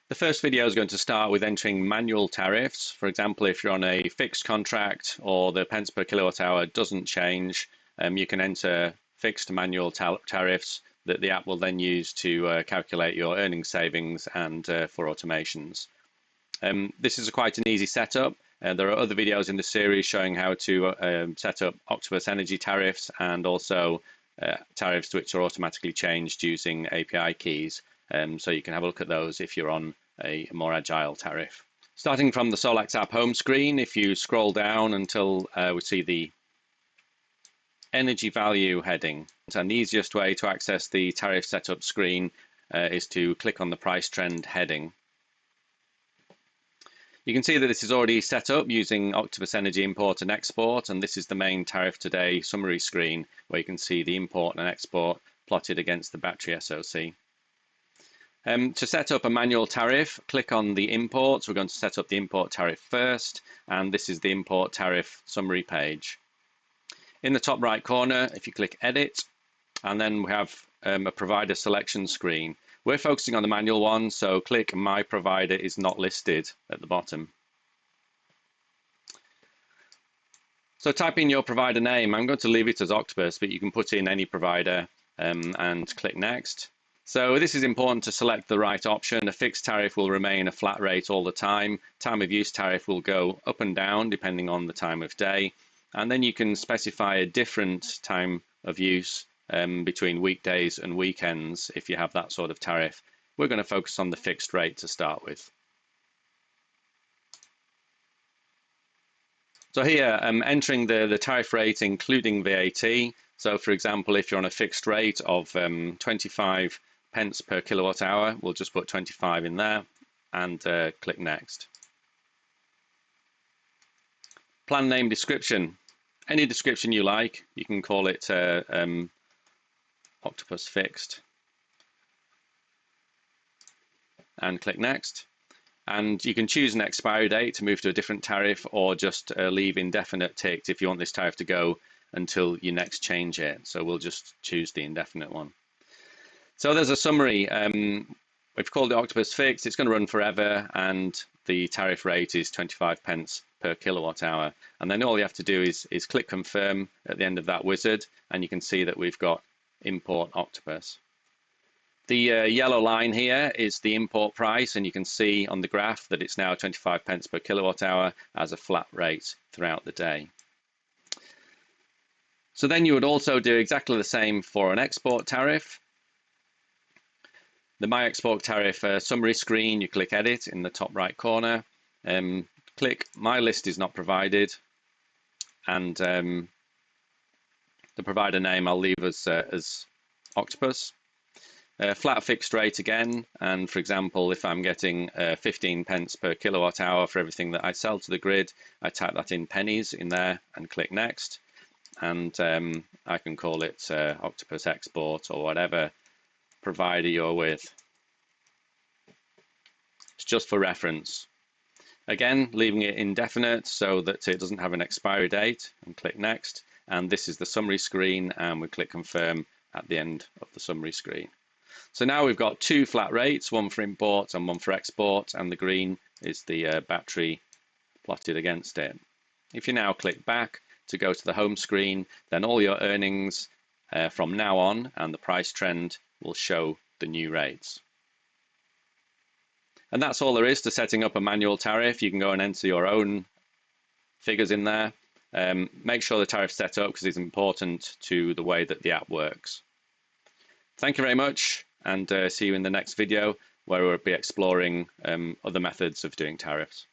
The first video is going to start with entering manual tariffs. For example, if you're on a fixed contract or the pence per kilowatt hour doesn't change, you can enter fixed manual tariffs that the app will then use to calculate your earnings savings and for automations. This is quite an easy setup. There are other videos in the series showing how to set up Octopus energy tariffs and also tariffs which are automatically changed using API keys. So you can have a look at those if you're on a more agile tariff. Starting from the Solax app home screen, if you scroll down until we see the energy value heading, and the easiest way to access the tariff setup screen is to click on the price trend heading. You can see that this is already set up using Octopus Energy Import and Export, and this is the main Tariff Today summary screen where you can see the import and export plotted against the battery SOC. To set up a manual tariff, click on the imports. We're going to set up the import tariff first, and this is the import tariff summary page. In the top right corner, if you click Edit, and then we have a provider selection screen. We're focusing on the manual one, so click My Provider is not listed at the bottom. So type in your provider name. I'm going to leave it as Octopus, but you can put in any provider and click Next. So this is important to select the right option. A fixed tariff will remain a flat rate all the time. Time of use tariff will go up and down depending on the time of day. And then you can specify a different time of use between weekdays and weekends if you have that sort of tariff. We're going to focus on the fixed rate to start with. So here, entering the tariff rate including VAT. So for example, if you're on a fixed rate of 25 pence per kilowatt hour, we'll just put 25 in there and click Next. Plan name description. Any description you like. You can call it Octopus Fixed and click Next. And you can choose an expiry date to move to a different tariff or just leave indefinite ticked if you want this tariff to go until you next change it. So we'll just choose the indefinite one. So there's a summary. We've called it Octopus Fixed. It's going to run forever and the tariff rate is 25 pence per kilowatt hour. And then all you have to do is click Confirm at the end of that wizard and you can see that we've got Import Octopus. The yellow line here is the import price, and you can see on the graph that it's now 25 pence per kilowatt hour as a flat rate throughout the day. So then you would also do exactly the same for an export tariff. The My Export Tariff summary screen, you click Edit in the top right corner, click My List is not provided, and the provider name I'll leave as Octopus. Flat fixed rate again, and for example, if I'm getting 15 pence per kilowatt hour for everything that I sell to the grid, I type that in pennies in there and click Next, and I can call it Octopus Export or whatever provider you're with. It's just for reference. Again, leaving it indefinite so that it doesn't have an expiry date, and click Next, and this is the summary screen, and we click Confirm at the end of the summary screen. So now we've got two flat rates, one for import and one for export, and the green is the battery plotted against it. If you now click back to go to the home screen, then all your earnings from now on and the price trend will show the new rates. And that's all there is to setting up a manual tariff. You can go and enter your own figures in there. Make sure the tariff's set up because it's important to the way that the app works. Thank you very much, and see you in the next video where we'll be exploring other methods of doing tariffs.